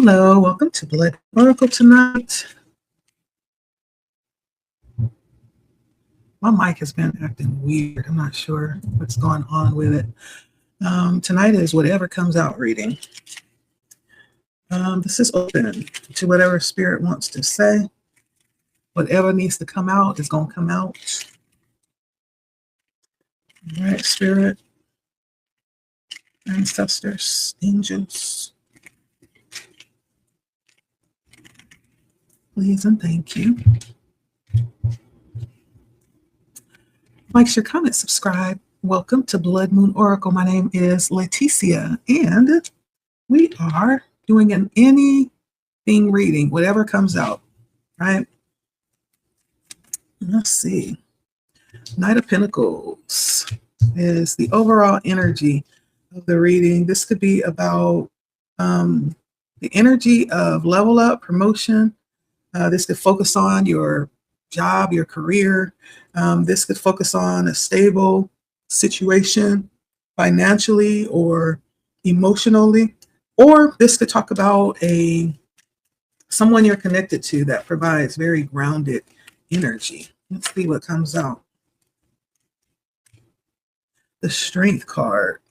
Hello, welcome to Blood Oracle tonight. My mic has been acting weird. I'm not sure what's going on with it. Tonight is whatever comes out reading. This is open to whatever spirit wants to say. Whatever needs to come out is going to come out. All right, spirit, ancestors, angels, please and thank you. Like, share, comment, subscribe. Welcome to Blood Moon Oracle. My name is Leticia, and we are doing an anything reading, whatever comes out, right? Let's see. Knight of Pentacles is the overall energy of the reading. This could be about the energy of level up, promotion. This could focus on your job, your career. This could focus on a stable situation financially or emotionally, or this could talk about someone you're connected to that provides very grounded energy. Let's see what comes out. The Strength card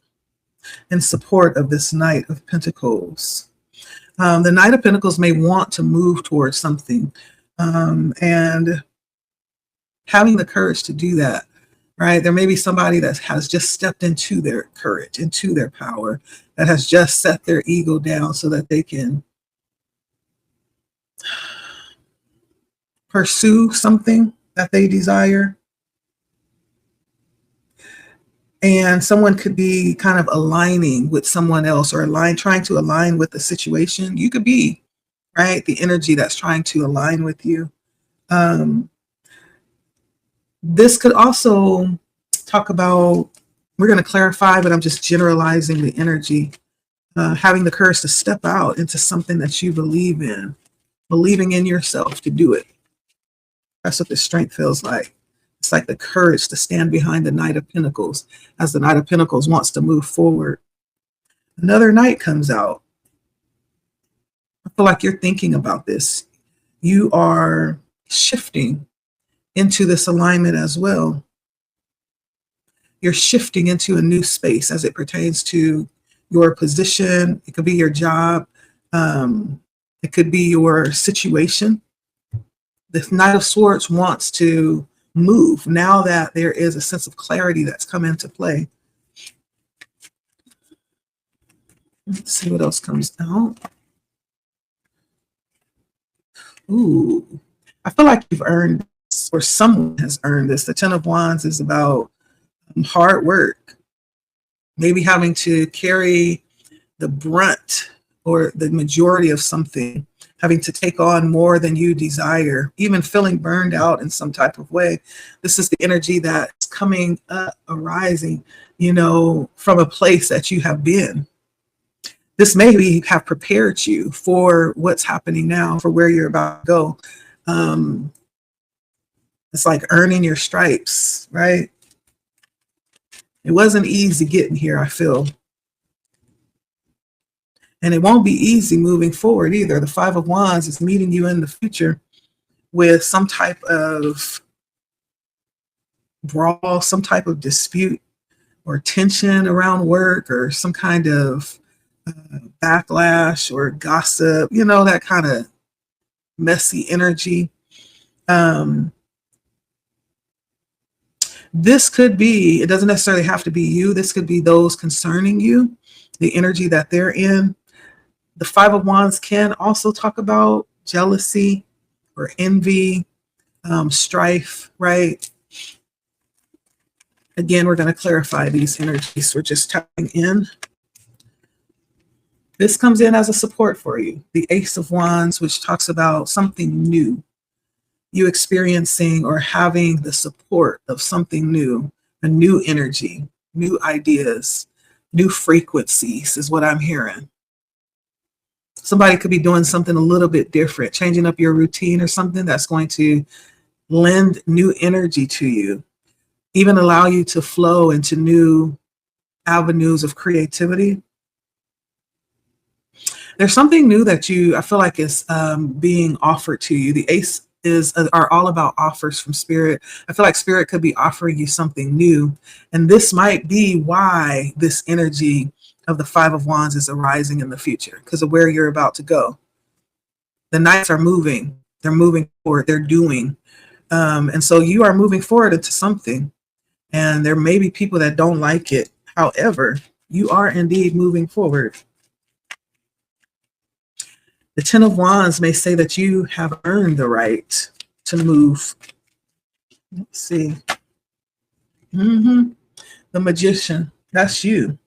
in support of this Knight of Pentacles. The Knight of Pentacles may want to move towards something, and having the courage to do that, right? There may be somebody that has just stepped into their courage, into their power, that has just set their ego down so that they can pursue something that they desire. And someone could be kind of aligning with someone else, or trying to align with the situation. You could be, right, the energy that's trying to align with you. This could also talk about, we're going to clarify, but I'm just generalizing the energy, having the courage to step out into something that you believe in, believing in yourself to do it. That's what the Strength feels like. It's like the courage to stand behind the Knight of Pentacles as the Knight of Pentacles wants to move forward. Another Knight comes out. I feel like you're thinking about this. You are shifting into this alignment as well. You're shifting into a new space as it pertains to your position. It could be your job. It could be your situation. The Knight of Swords wants to move now that there is a sense of clarity that's come into play. Let's see what else comes out. Ooh, I feel like you've earned this, or someone has earned this. The Ten of Wands is about hard work, maybe having to carry the brunt or the majority of something, having to take on more than you desire, even feeling burned out in some type of way. This is the energy that's coming up, arising, from a place that you have been. This maybe have prepared you for what's happening now, for where you're about to go. It's like earning your stripes, right? It wasn't easy getting here, I feel. And it won't be easy moving forward either. The Five of Wands is meeting you in the future with some type of brawl, some type of dispute or tension around work, or some kind of backlash or gossip, that kind of messy energy. This could be, it doesn't necessarily have to be you. This could be those concerning you, the energy that they're in. The Five of Wands can also talk about jealousy or envy, strife, right? Again, we're going to clarify these energies. We're just tapping in. This comes in as a support for you. The Ace of Wands, which talks about something new. You experiencing or having the support of something new, a new energy, new ideas, new frequencies is what I'm hearing. Somebody could be doing something a little bit different, changing up your routine or something that's going to lend new energy to you, even allow you to flow into new avenues of creativity. There's something new that I feel like is being offered to you. The ace are all about offers from spirit. I feel like spirit could be offering you something new, and this might be why this energy of the Five of Wands is arising in the future, because of where you're about to go. The knights are moving. They're moving forward. They're doing, and so you are moving forward into something. And there may be people that don't like it. However, you are indeed moving forward. The Ten of Wands may say that you have earned the right to move. Let's see. The Magician, that's you.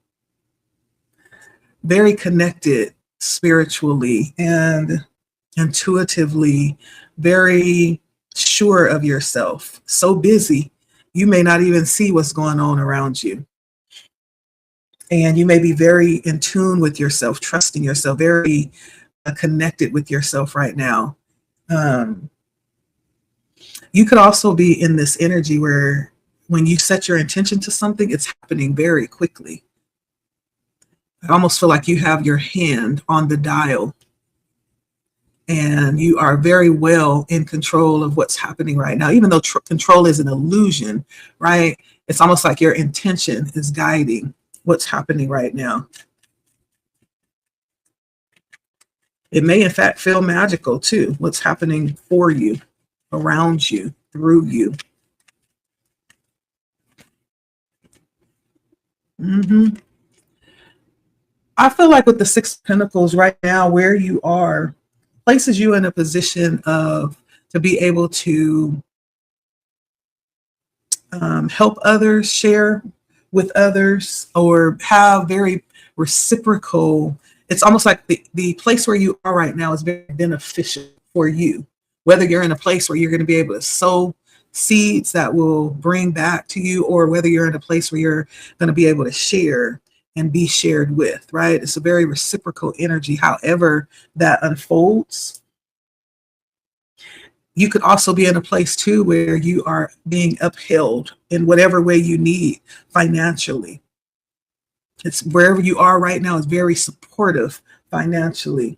Very connected spiritually and intuitively, very sure of yourself. So busy, you may not even see what's going on around you. And you may be very in tune with yourself, trusting yourself, very connected with yourself right now. You could also be in this energy where when you set your intention to something, it's happening very quickly. I almost feel like you have your hand on the dial and you are very well in control of what's happening right now, even though control is an illusion, right? It's almost like your intention is guiding what's happening right now. It may, in fact, feel magical too, what's happening for you, around you, through you. I feel like with the Six of Pentacles right now, where you are, places you in a position to be able to help others, share with others, or have very reciprocal. It's almost like the place where you are right now is very beneficial for you. Whether you're in a place where you're going to be able to sow seeds that will bring back to you, or whether you're in a place where you're going to be able to share and be shared with, right? It's a very reciprocal energy, however that unfolds. You could also be in a place too where you are being upheld in whatever way you need financially. It's wherever you are right now is very supportive financially.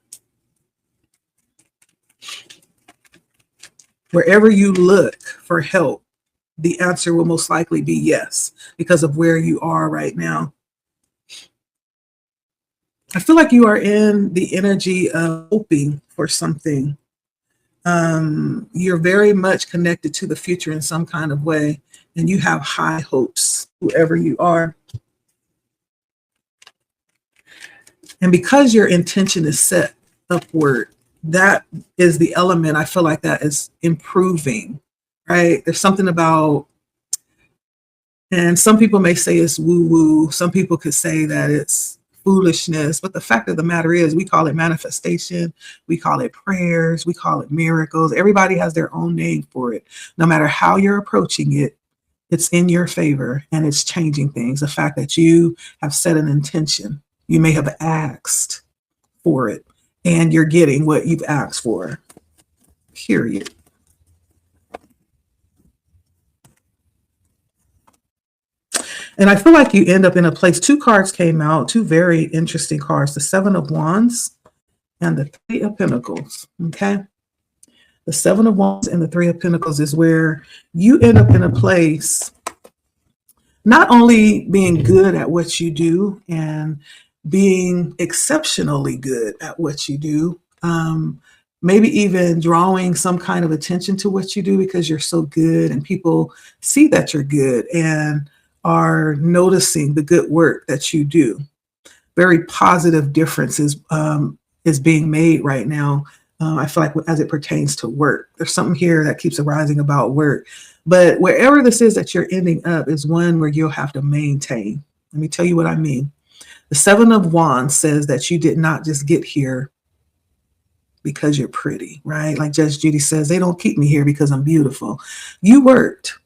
Wherever you look for help, the answer will most likely be yes, because of where you are right now. I feel like you are in the energy of hoping for something. You're very much connected to the future in some kind of way, and you have high hopes, whoever you are. And because your intention is set upward, that is the element I feel like that is improving, right? There's something about, and some people may say it's woo-woo. Some people could say that it's foolishness. But the fact of the matter is, we call it manifestation. We call it prayers. We call it miracles. Everybody has their own name for it. No matter how you're approaching it, it's in your favor and it's changing things. The fact that you have set an intention, you may have asked for it and you're getting what you've asked for, period. And I feel like you end up in a place, two cards came out, two very interesting cards, the Seven of Wands and the Three of Pentacles, okay? The Seven of Wands and the Three of Pentacles is where you end up in a place, not only being good at what you do and being exceptionally good at what you do, maybe even drawing some kind of attention to what you do because you're so good and people see that you're good and are noticing the good work that you do. Very positive differences is being made right now. I feel like as it pertains to work, there's something here that keeps arising about work. But wherever this is that you're ending up is one where you'll have to maintain. Let me tell you what I mean. The Seven of Wands says that you did not just get here because you're pretty, right? Like Judge Judy says, they don't keep me here because I'm beautiful. You worked.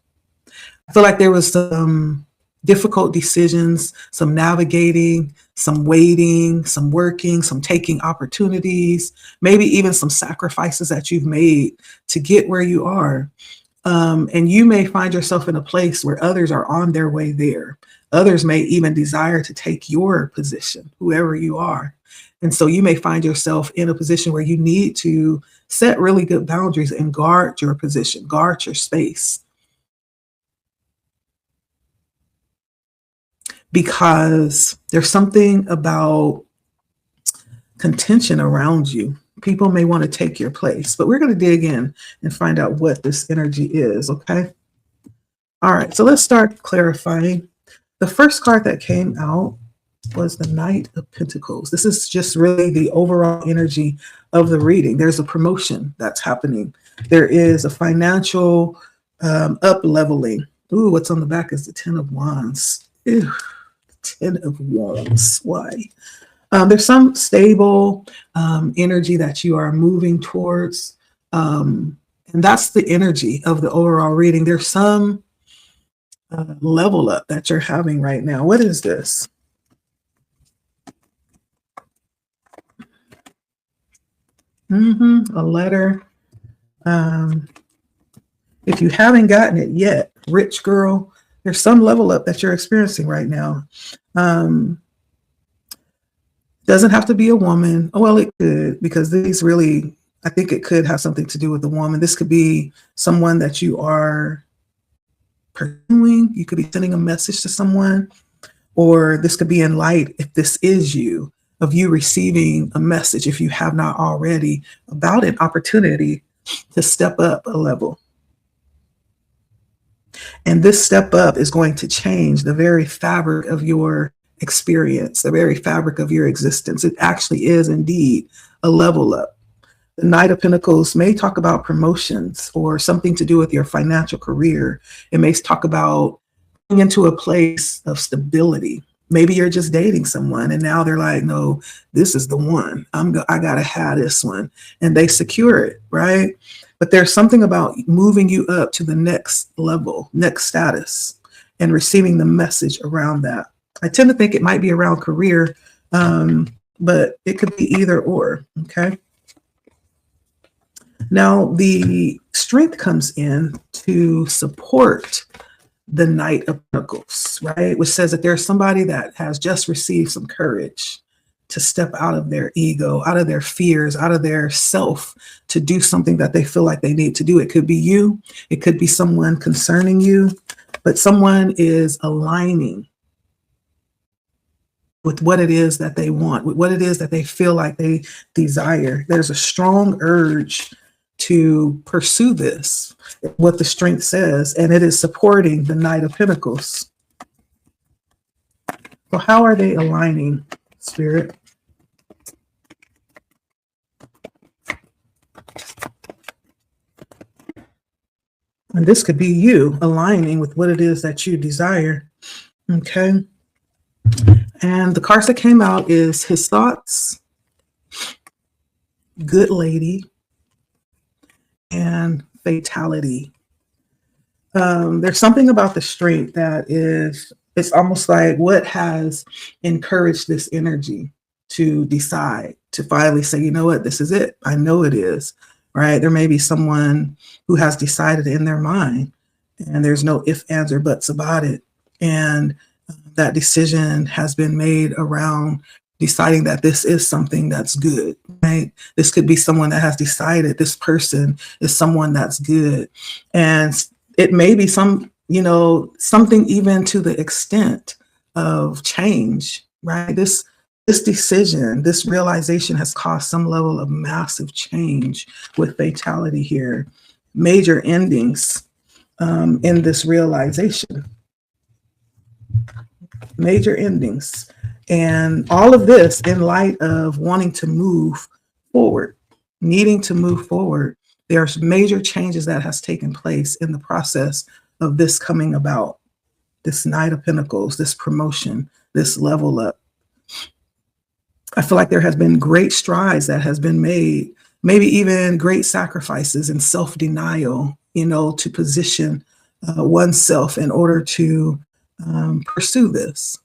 I feel like there was some difficult decisions, some navigating, some waiting, some working, some taking opportunities, maybe even some sacrifices that you've made to get where you are. And you may find yourself in a place where others are on their way there. Others may even desire to take your position, whoever you are. And so you may find yourself in a position where you need to set really good boundaries and guard your position, guard your space. Because there's something about contention around you. People may want to take your place, but we're going to dig in and find out what this energy is, okay? All right, so let's start clarifying. The first card that came out was the Knight of Pentacles. This is just really the overall energy of the reading. There's a promotion that's happening. There is a financial up-leveling. Ooh, what's on the back is the Ten of Wands. Ew, Ten of Wands. Why? There's some stable energy that you are moving towards. And that's the energy of the overall reading. There's some level up that you're having right now. What is this? A letter. If you haven't gotten it yet, rich girl, there's some level up that you're experiencing right now. Doesn't have to be a woman. Well, it could, because these really, I think it could have something to do with a woman. This could be someone that you are pursuing. You could be sending a message to someone, or this could be in light, if this is you, of you receiving a message, if you have not already, about an opportunity to step up a level. And this step up is going to change the very fabric of your experience, the very fabric of your existence. It actually is indeed a level up. The Knight of Pentacles may talk about promotions or something to do with your financial career. It may talk about going into a place of stability. Maybe you're just dating someone and now they're like, no, this is the one. I gotta have this one. And they secure it, right? But there's something about moving you up to the next level, next status, and receiving the message around that. I tend to think it might be around career, but it could be either or, okay? Now, the strength comes in to support the Knight of Pentacles, right? Which says that there's somebody that has just received some courage to step out of their ego, out of their fears, out of their self, to do something that they feel like they need to do. It could be you, it could be someone concerning you, but someone is aligning with what it is that they want, with what it is that they feel like they desire. There's a strong urge to pursue this, what the strength says, and it is supporting the Knight of Pentacles. So how are they aligning, Spirit? And this could be you aligning with what it is that you desire, okay? And the cards that came out is His Thoughts, Good Lady, and Fatality. There's something about the strength that is, it's almost like what has encouraged this energy to decide, to finally say, you know what, this is it. I know it is, right? There may be someone who has decided in their mind, and there's no ifs, ands, or buts about it. And that decision has been made around deciding that this is something that's good, right? This could be someone that has decided this person is someone that's good. And it may be some, you know, something even to the extent of change, right? This decision, this realization has caused some level of massive change with Fatality here. Major endings in this realization. Major endings. And all of this in light of wanting to move forward, needing to move forward. There's major changes that has taken place in the process of this coming about. This Knight of Pentacles, this promotion, this level up. I feel like there has been great strides that has been made, maybe even great sacrifices and self-denial, you know, to position oneself in order to pursue this.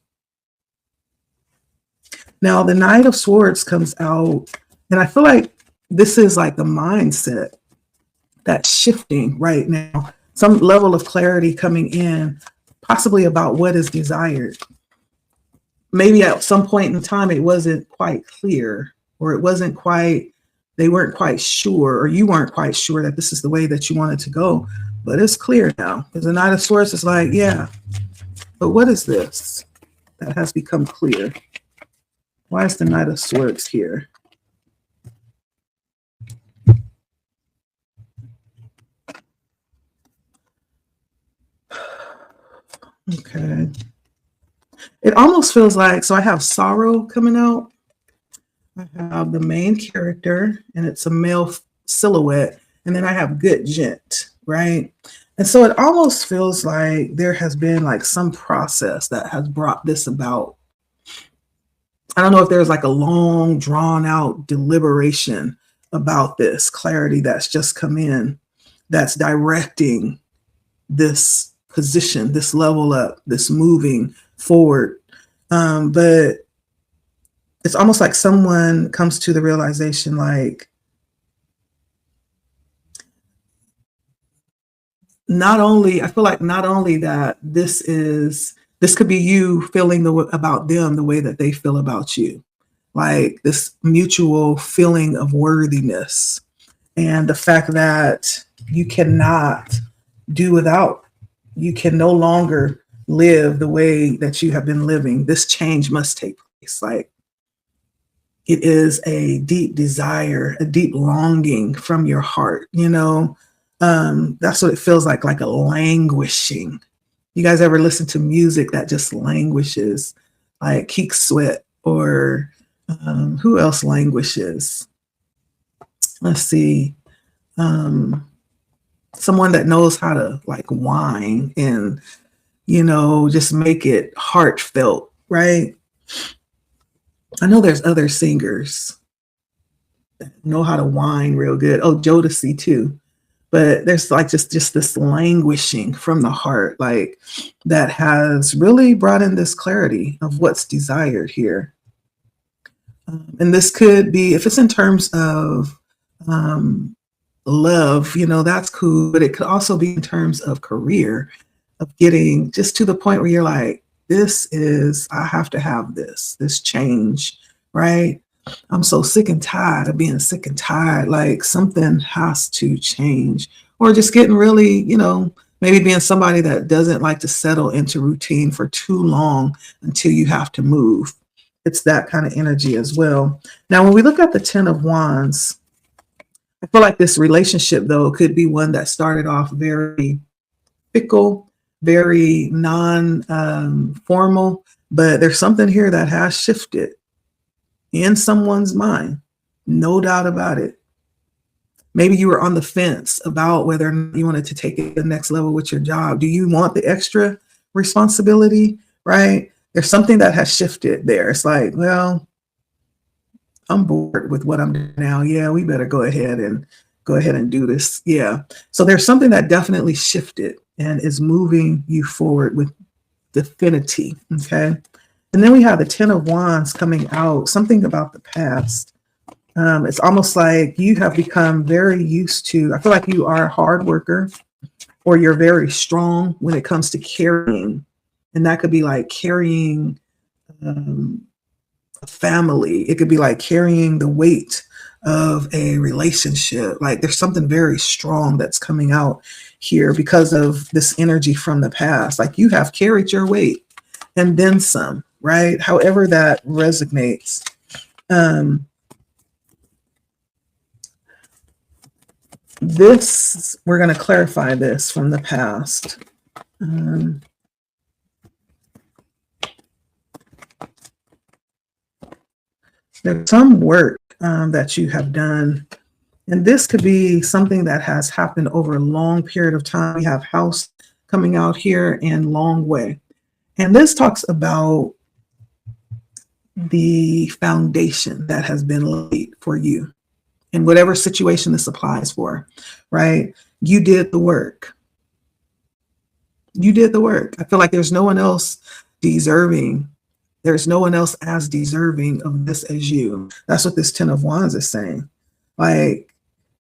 Now, the Knight of Swords comes out, and I feel like this is like the mindset that's shifting right now. Some level of clarity coming in, possibly about what is desired. maybe at some point in time it wasn't quite clear, or it wasn't quite, they weren't quite sure, or you weren't quite sure that this is the way that you wanted to go. But it's clear now, because the Knight of Swords is like, yeah, but what is this that has become clear? Why is the Knight of Swords here? Okay. It almost feels like, so I have sorrow coming out. I have the main character, and it's a male silhouette. And then I have good gent, right? And so it almost feels like there has been like some process that has brought this about. I don't know if there's like a long, drawn out deliberation about this clarity that's just come in, that's directing this position, this level up, this moving forward. But it's almost like someone comes to the realization, like, not only, I feel like not only that this could be you feeling about them the way that they feel about you, like this mutual feeling of worthiness, and the fact that you cannot do without, you can no longer live the way that you have been living. This change must take place. Like, it is a deep desire, a deep longing from your heart, you know. That's what it feels like a languishing. You guys ever listen to music that just languishes, like Keek Sweat, or who else languishes? Let's see. Someone that knows how to like whine and, you know, just make it heartfelt, right? I know there's other singers that know how to whine real good. Oh, Jodeci too. But there's like just this languishing from the heart, like, that has really brought in this clarity of what's desired here. And this could be, if it's in terms of love, you know, that's cool. But it could also be in terms of career, of getting just to the point where you're like, I have to have this change, right? I'm so sick and tired of being sick and tired. Like, something has to change. Or just getting really, you know, maybe being somebody that doesn't like to settle into routine for too long until you have to move. It's that kind of energy as well. Now, when we look at the 10 of Wands, I feel like this relationship, though, could be one that started off very fickle, very non-formal, but there's something here that has shifted in someone's mind, no doubt about it. Maybe you were on the fence about whether or not you wanted to take it to the next level with your job. Do you want the extra responsibility, right? There's something that has shifted there. It's like, well, I'm bored with what I'm doing now. Yeah, we better go ahead and do this. Yeah. So there's something that definitely shifted and is moving you forward with definity. Okay. And then we have the 10 of Wands coming out, something about the past. It's almost like you have become very used to, I feel like you are a hard worker, or you're very strong when it comes to carrying. And that could be like carrying a family. It could be like carrying the weight of a relationship. Like, there's something very strong that's coming out here because of this energy from the past. Like, you have carried your weight and then some, right? However that resonates. We're going to clarify this from the past. There's some work that you have done, and this could be something that has happened over a long period of time. We have house coming out here and long way. And this talks about the foundation that has been laid for you in whatever situation this applies for, right? You did the work. You did the work. I feel like there's no one else deserving. There's no one else as deserving of this as you. That's what this 10 of Wands is saying. Like,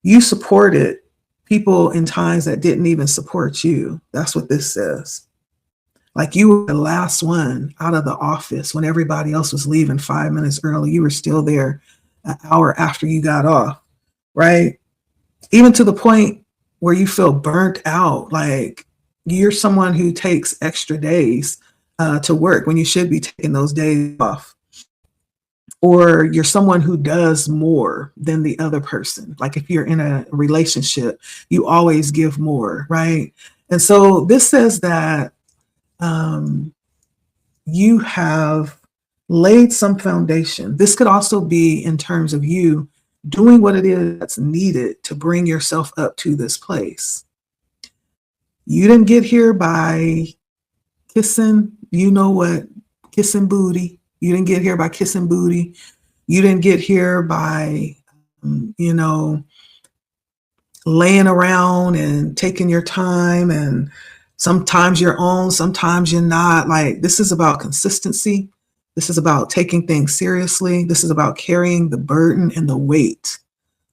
you supported people in times that didn't even support you. That's what this says. Like you were the last one out of the office when everybody else was leaving 5 minutes early. You were still there an hour after you got off, right? Even to the point where you feel burnt out, like you're someone who takes extra days to work when you should be taking those days off. Or you're someone who does more than the other person. Like if you're in a relationship, you always give more, right? And so this says that um, you have laid some foundation. This could also be in terms of you doing what it is that's needed to bring yourself up to this place. You didn't get here by kissing, you know what, kissing booty. You didn't get here by kissing booty. You didn't get here by, you know, laying around and taking your time, and sometimes you're on, sometimes you're not. Like, this is about consistency. This is about taking things seriously. This is about carrying the burden and the weight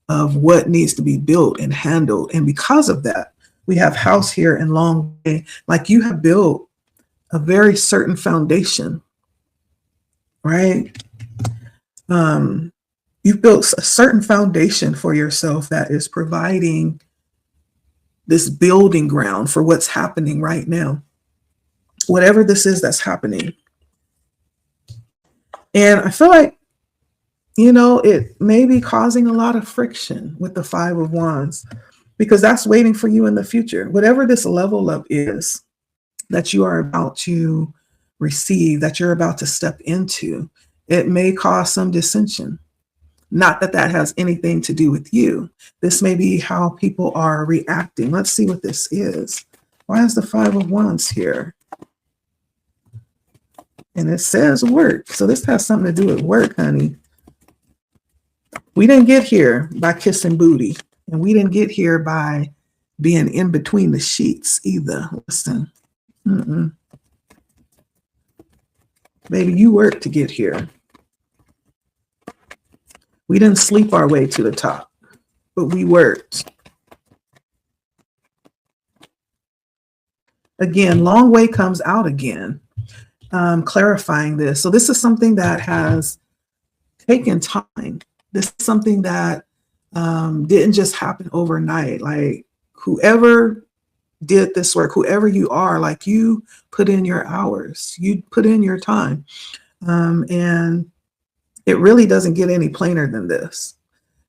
of what needs to be built and handled. And because of that, we have house here in Long Bay. Like, you have built a very certain foundation, right? You've built a certain foundation for yourself that is providing this building ground for what's happening right now, whatever this is that's happening. And I feel like, you know, it may be causing a lot of friction with the Five of Wands, because that's waiting for you in the future. Whatever this level up is that you are about to receive, that you're about to step into, it may cause some dissension. Not that that has anything to do with you. This may be how people are reacting. Let's see what this is. Why is the Five of Wands here? And it says work. So this has something to do with work, honey. We didn't get here by kissing booty. And we didn't get here by being in between the sheets either. Listen. Baby, you worked to get here. We didn't sleep our way to the top, but we worked. Again, long way comes out again, clarifying this. So this is something that has taken time. This is something that didn't just happen overnight. Like, whoever did this work, whoever you are, like, you put in your hours, you put in your time. And it really doesn't get any plainer than this.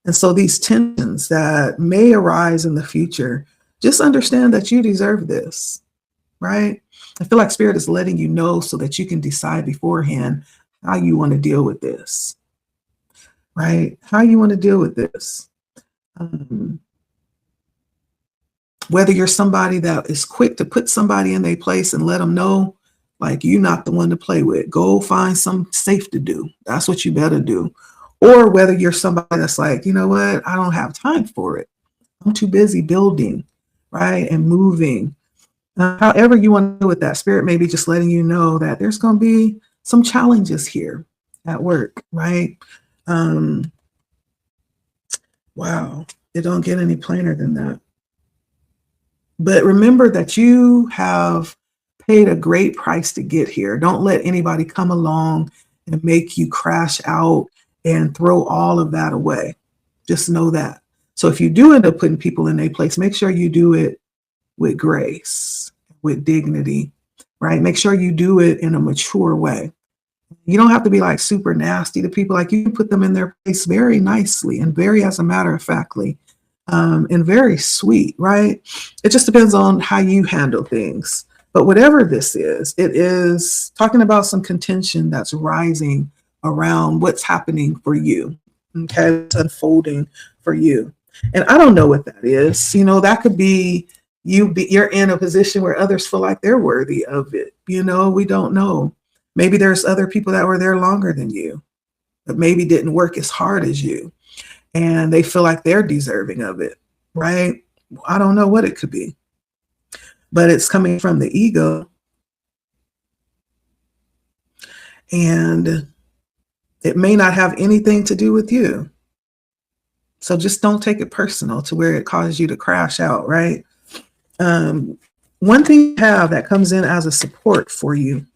And so these tensions that may arise in the future, just understand that you deserve this, right? I feel like Spirit is letting you know so that you can decide beforehand how you want to deal with this, right? How you want to deal with this. Whether you're somebody that is quick to put somebody in their place and let them know, like, you're not the one to play with. Go find something safe to do. That's what you better do. Or whether you're somebody that's like, you know what, I don't have time for it. I'm too busy building, right, and moving. However you want to do with that, Spirit may be just letting you know that there's going to be some challenges here at work, right? Wow, it don't get any plainer than that. But remember that you have paid a great price to get here. Don't let anybody come along and make you crash out and throw all of that away. Just know that. So if you do end up putting people in their place, make sure you do it with grace, with dignity, right? Make sure you do it in a mature way. You don't have to be like super nasty to people. Like, you can put them in their place very nicely and very, as a matter of factly, and very sweet, right? It just depends on how you handle things. But whatever this is, it is talking about some contention that's rising around what's happening for you. Okay, it's unfolding for you. And I don't know what that is. You know, that could be you're in a position where others feel like they're worthy of it. You know, we don't know. Maybe there's other people that were there longer than you, but maybe didn't work as hard as you, and they feel like they're deserving of it, right? I don't know what it could be, but it's coming from the ego, and it may not have anything to do with you. So just don't take it personal to where it causes you to crash out, right? one thing you have that comes in as a support for you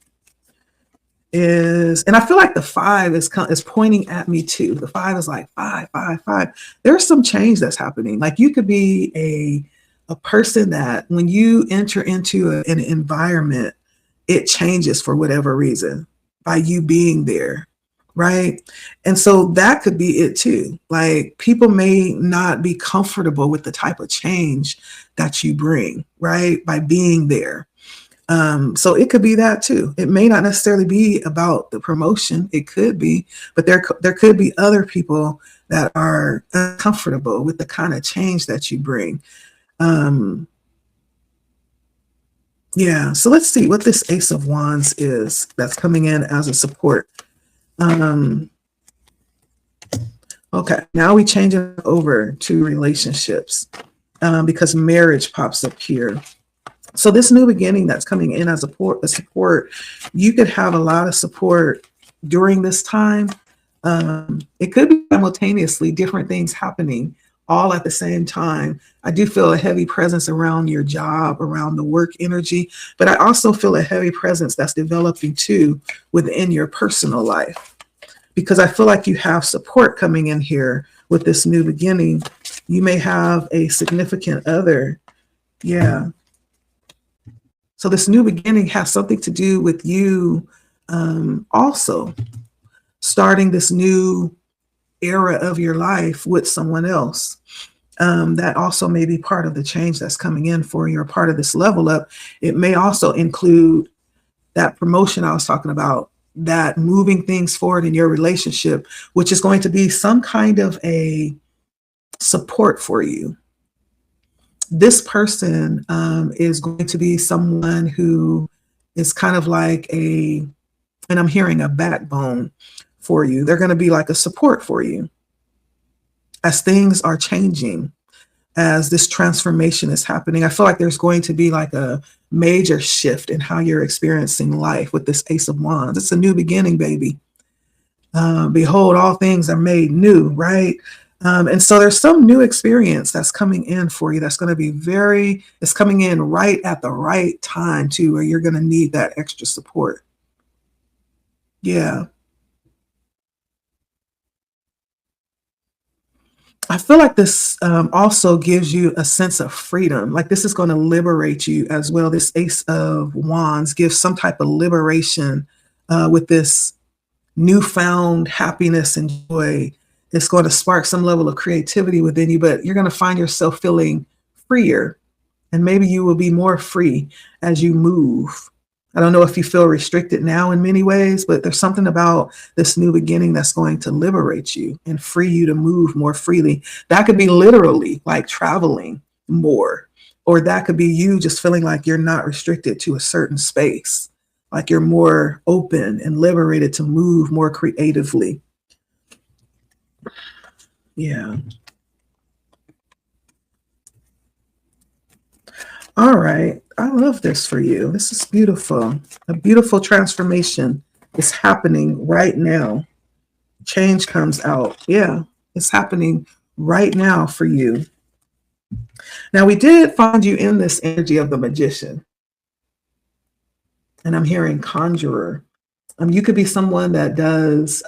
is, and I feel like the five is pointing at me too. The five is like five, five, five. There's some change that's happening. Like you could be a person that when you enter into an environment, it changes for whatever reason by you being there, right? And so that could be it too. Like people may not be comfortable with the type of change that you bring, right? By being there. So it could be that too. It may not necessarily be about the promotion. It could be, but there could be other people that are uncomfortable with the kind of change that you bring. Yeah. So let's see what this Ace of Wands is that's coming in as a support. Okay. Now we change it over to relationships because marriage pops up here. So this new beginning that's coming in as a support, you could have a lot of support during this time. It could be simultaneously different things happening all at the same time. I do feel a heavy presence around your job, around the work energy, but I also feel a heavy presence that's developing too within your personal life, because I feel like you have support coming in here with this new beginning. You may have a significant other. Yeah. So this new beginning has something to do with you also starting this new era of your life with someone else. That also may be part of the change that's coming in for you, or part of this level up. It may also include that promotion I was talking about, that moving things forward in your relationship, which is going to be some kind of a support for you. This person is going to be someone who is kind of like and I'm hearing a backbone for you. They're going to be like a support for you as things are changing, as this transformation is happening. I feel like there's going to be like a major shift in how you're experiencing life with this Ace of Wands. It's a new beginning, baby. Behold, all things are made new, right? And so there's some new experience that's coming in for you that's going to be it's coming in right at the right time too, where you're going to need that extra support. Yeah. I feel like this also gives you a sense of freedom. Like this is going to liberate you as well. This Ace of Wands gives some type of liberation with this newfound happiness and joy. It's going to spark some level of creativity within you, but you're going to find yourself feeling freer, and maybe you will be more free as you move. I don't know if you feel restricted now in many ways, but there's something about this new beginning that's going to liberate you and free you to move more freely. That could be literally like traveling more, or that could be you just feeling like you're not restricted to a certain space, like you're more open and liberated to move more creatively. Yeah. All right. I love this for you. This is beautiful. A beautiful transformation is happening right now. Change comes out. Yeah, it's happening right now for you. Now, we did find you in this energy of the magician, and I'm hearing conjurer. You could be someone that does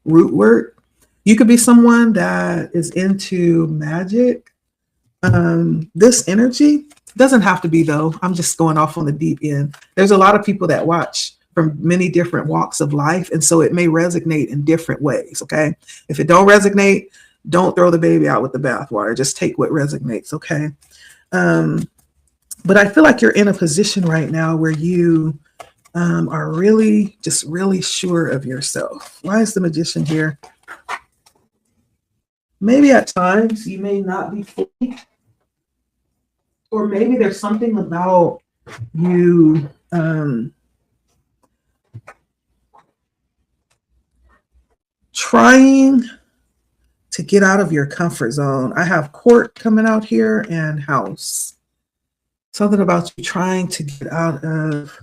root work. You could be someone that is into magic. This energy doesn't have to be, though. I'm just going off on the deep end. There's a lot of people that watch from many different walks of life, and so it may resonate in different ways. Okay, if it don't resonate, don't throw the baby out with the bathwater. Just take what resonates. Okay, but I feel like you're in a position right now where you are really sure of yourself. Why is the magician here? Maybe at times you may not be fully, or maybe there's something about you trying to get out of your comfort zone. I have court coming out here and house. Something about you trying to get out of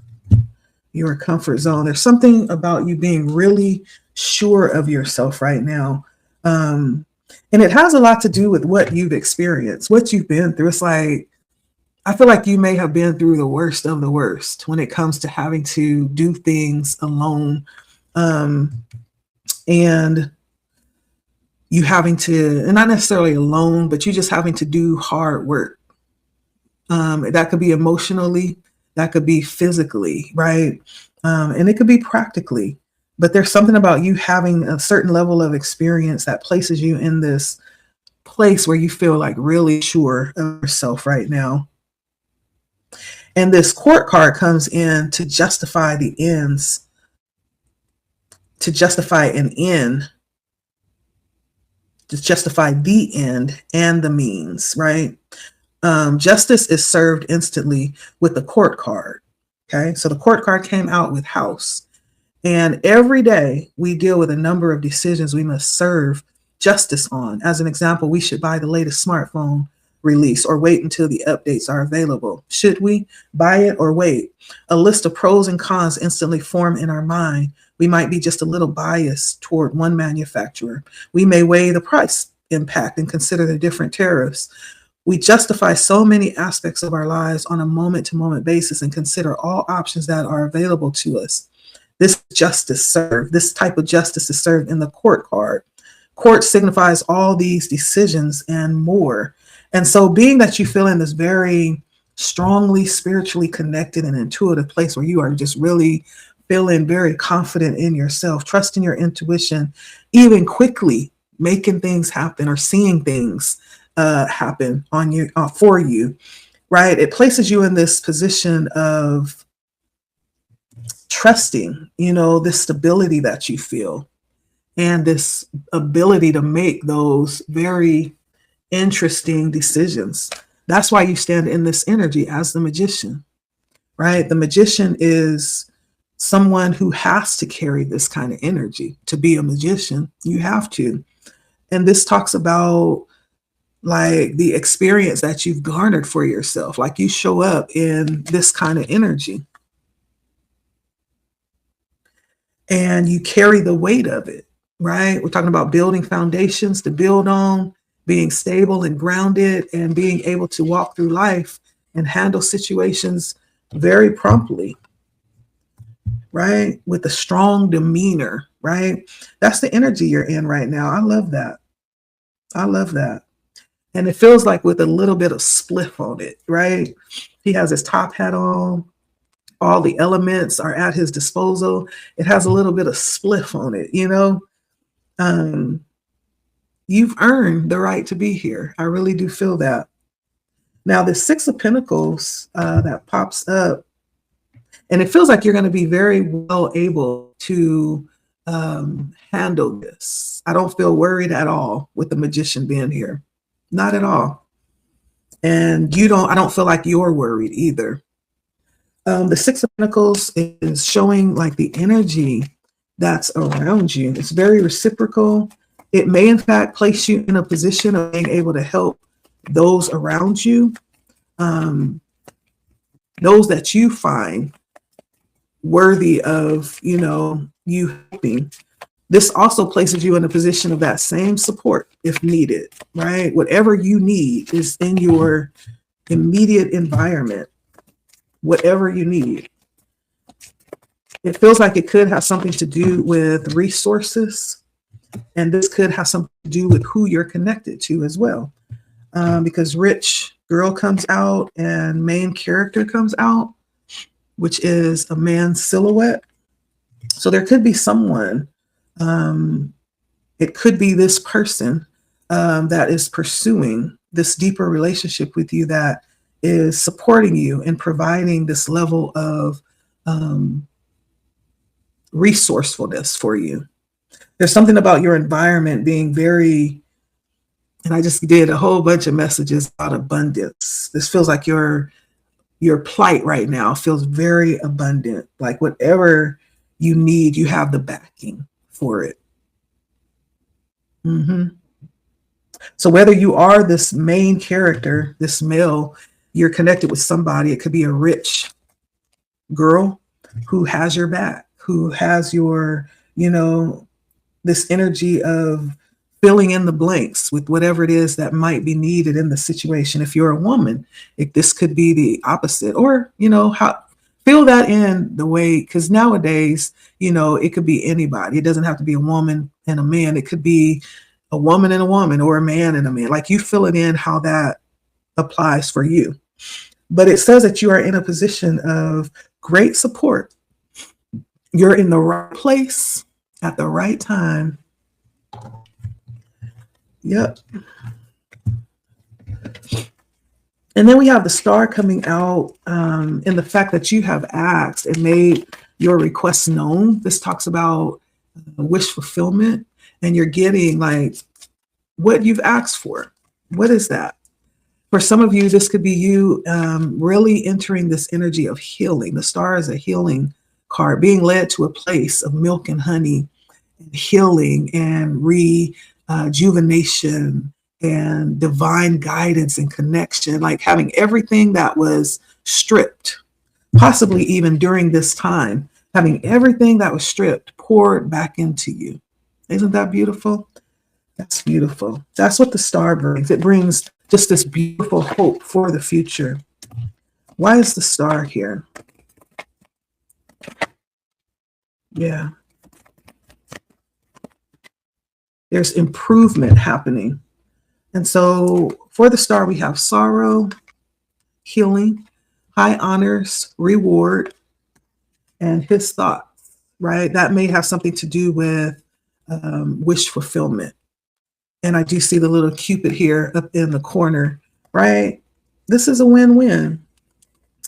your comfort zone. There's something about you being really sure of yourself right now. And it has a lot to do with what you've experienced, what you've been through. It's like, I feel like you may have been through the worst of the worst when it comes to having to do things alone, um, and you having to, and not necessarily alone, but you just having to do hard work. That could be emotionally, that could be physically, right? And it could be practically. But there's something about you having a certain level of experience that places you in this place where you feel like really sure of yourself right now. And this court card comes in to justify the ends, to justify an end, to justify the end and the means, right? Justice is served instantly with the court card. Okay, so the court card came out with house. And every day we deal with a number of decisions we must serve justice on. As an example, we should buy the latest smartphone release or wait until the updates are available. Should we buy it or wait? A list of pros and cons instantly form in our mind. We might be just a little biased toward one manufacturer. We may weigh the price impact and consider the different tariffs. We justify so many aspects of our lives on a moment to moment basis and consider all options that are available to us. This type of justice is served in the court card. Court signifies all these decisions and more. And so, being that you feel in this very strongly spiritually connected and intuitive place where you are just really feeling very confident in yourself, trusting your intuition, even quickly making things happen or seeing things happen on you for you, right? It places you in this position of trusting, this stability that you feel and this ability to make those very interesting decisions. That's why you stand in this energy as the magician, right? The magician is someone who has to carry this kind of energy to be a magician. You have to. And this talks about like the experience that you've garnered for yourself. Like you show up in this kind of energy and you carry the weight of it, right? We're talking about building foundations to build on, being stable and grounded, and being able to walk through life and handle situations very promptly, right? With a strong demeanor, right? That's the energy you're in right now. I love that. I love that. And it feels like with a little bit of spliff on it, right? He has his top hat on. All the elements are at his disposal. It has a little bit of spliff on it, You've earned the right to be here. I really do feel that. Now, the Six of Pentacles that pops up, and it feels like you're going to be very well able to handle this. I don't feel worried at all with the Magician being here. Not at all. And I don't feel like you're worried either. The Six of Pentacles is showing like the energy that's around you. It's very reciprocal. It may, in fact, place you in a position of being able to help those around you, those that you find worthy of, you helping. This also places you in a position of that same support if needed, right? Whatever you need is in your immediate environment, whatever you need. It feels like it could have something to do with resources, and this could have something to do with who you're connected to as well. Because rich girl comes out and main character comes out, which is a man's silhouette. So there could be someone, it could be this person that is pursuing this deeper relationship with you, that is supporting you and providing this level of resourcefulness for you. There's something about your environment being very, and I just did a whole bunch of messages about abundance. This feels like your plight right now feels very abundant. Like whatever you need, you have the backing for it. So whether you are this main character, this male, you're connected with somebody. It could be a rich girl who has your back, who has your, this energy of filling in the blanks with whatever it is that might be needed in the situation. If you're a woman, this could be the opposite, or, how fill that in the way, because nowadays, it could be anybody. It doesn't have to be a woman and a man. It could be a woman and a woman, or a man and a man. Like, you fill it in how that applies for you. But it says that you are in a position of great support. You're in the right place at the right time. Yep. And then we have the star coming out in the fact that you have asked and made your requests known. This talks about wish fulfillment, and you're getting like what you've asked for. What is that? For some of you, this could be you really entering this energy of healing. The star is a healing card, being led to a place of milk and honey, and healing and rejuvenation and divine guidance and connection, like having everything that was stripped, possibly even during this time, having everything that was stripped poured back into you. Isn't that beautiful? That's beautiful. That's what the star brings. It brings just this beautiful hope for the future. Why is the star here? Yeah. There's improvement happening. And so for the star, we have sorrow, healing, high honors, reward, and his thoughts, right? That may have something to do with wish fulfillment. And I do see the little Cupid here up in the corner, right? This is a win-win.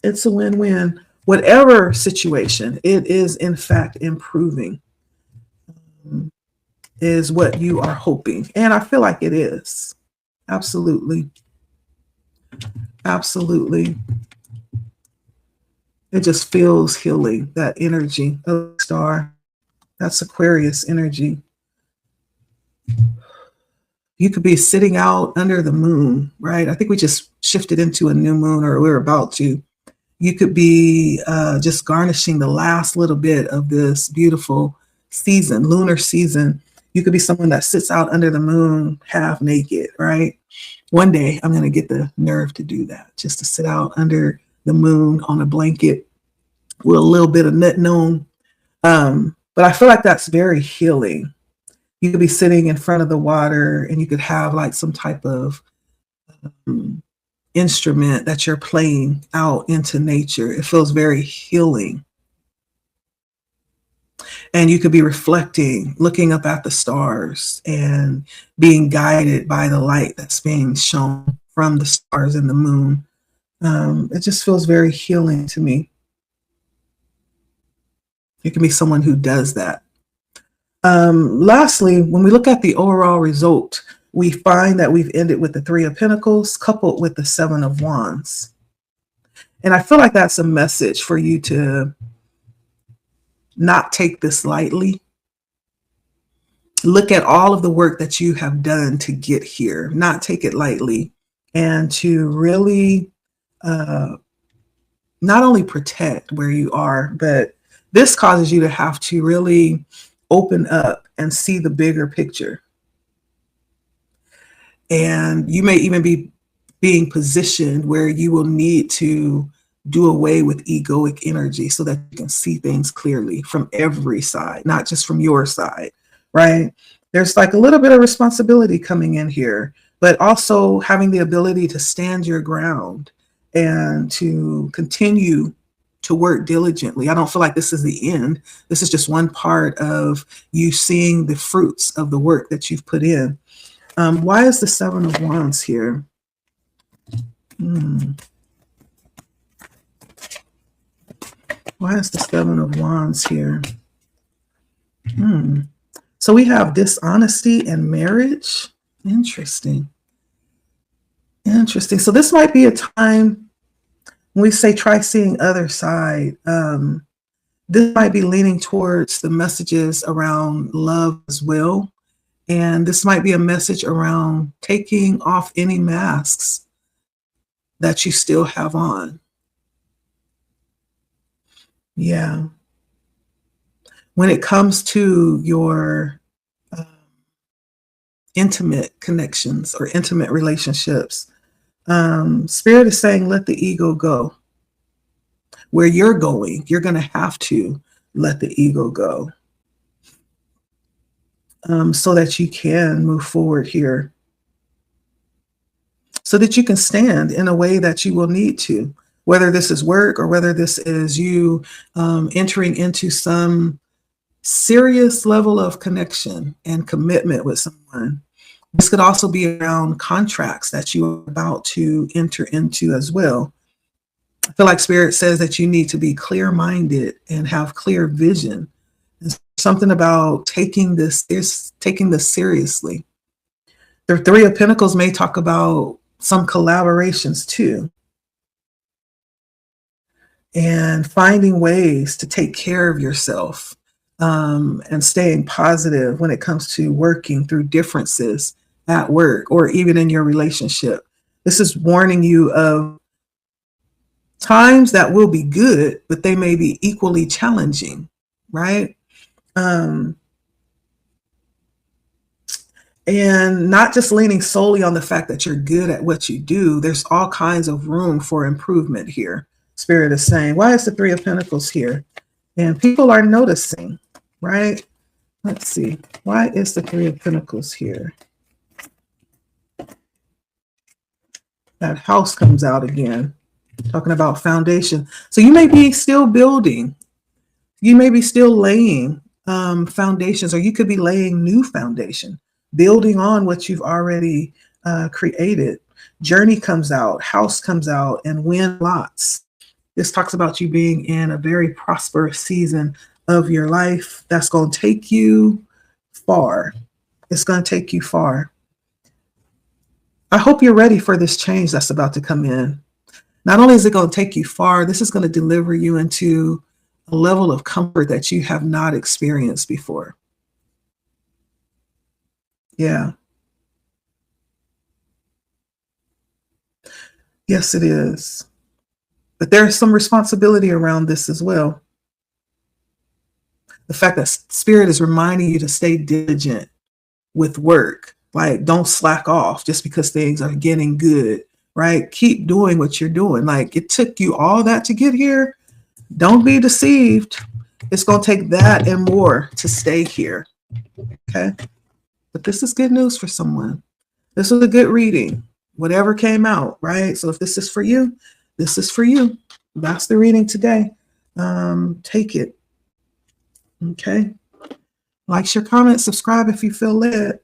It's a win-win. Whatever situation, it is in fact improving, is what you are hoping. And I feel like it is. Absolutely. Absolutely. It just feels healing, that energy of the star. That's Aquarius energy. You could be sitting out under the moon, right? I think we just shifted into a new moon, or we're about to. You could be just garnishing the last little bit of this beautiful season, lunar season. You could be someone that sits out under the moon half naked, right? One day I'm going to get the nerve to do that, just to sit out under the moon on a blanket with a little bit of nut known. But I feel like that's very healing. You could be sitting in front of the water, and you could have like some type of instrument that you're playing out into nature. It feels very healing. And you could be reflecting, looking up at the stars and being guided by the light that's being shown from the stars and the moon. It just feels very healing to me. You can be someone who does that. Lastly, when we look at the overall result, we find that we've ended with the Three of Pentacles coupled with the Seven of Wands. And I feel like that's a message for you to not take this lightly. Look at all of the work that you have done to get here, not take it lightly, and to really not only protect where you are, but this causes you to have to really open up and see the bigger picture. And you may even be being positioned where you will need to do away with egoic energy so that you can see things clearly from every side, not just from your side, right? There's like a little bit of responsibility coming in here, but also having the ability to stand your ground and to continue to work diligently. I don't feel like this is the end. This is just one part of you seeing the fruits of the work that you've put in. Why is the Seven of Wands here? Why is the Seven of Wands here? So we have dishonesty and marriage. Interesting. Interesting. So this might be a time when we say try seeing other side. This might be leaning towards the messages around love as well. And this might be a message around taking off any masks that you still have on. Yeah. When it comes to your intimate connections or intimate relationships. Spirit is saying, let the ego go. Where you're going, you're going to have to let the ego go, so that you can move forward here, so that you can stand in a way that you will need to, whether this is work or whether this is you entering into some serious level of connection and commitment with someone. This could also be around contracts that you are about to enter into as well. I feel like Spirit says that you need to be clear-minded and have clear vision. There's something about taking this seriously. The Three of Pentacles may talk about some collaborations too, and finding ways to take care of yourself, and staying positive when it comes to working through differences at work or even in your relationship. This is warning you of times that will be good, but they may be equally challenging, right? And not just leaning solely on the fact that you're good at what you do. There's all kinds of room for improvement here. Spirit is saying, why is the Three of Pentacles here? And people are noticing, right? Let's see. Why is the Three of Pentacles here? That house comes out again, talking about foundation. So you may be still building. You may be still laying foundations, or you could be laying new foundation, building on what you've already created. Journey comes out, house comes out, and win lots. This talks about you being in a very prosperous season of your life that's going to take you far. It's going to take you far. I hope you're ready for this change that's about to come in. Not only is it going to take you far, this is going to deliver you into a level of comfort that you have not experienced before. Yeah. Yes, it is. But there's some responsibility around this as well. The fact that Spirit is reminding you to stay diligent with work. Like, don't slack off just because things are getting good, right? Keep doing what you're doing. Like, it took you all that to get here. Don't be deceived. It's going to take that and more to stay here. Okay. But this is good news for someone. This was a good reading, whatever came out, right? So if this is for you, this is for you. That's the reading today. Take it. Okay. Like, share, comment, subscribe if you feel led,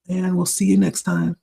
and we'll see you next time.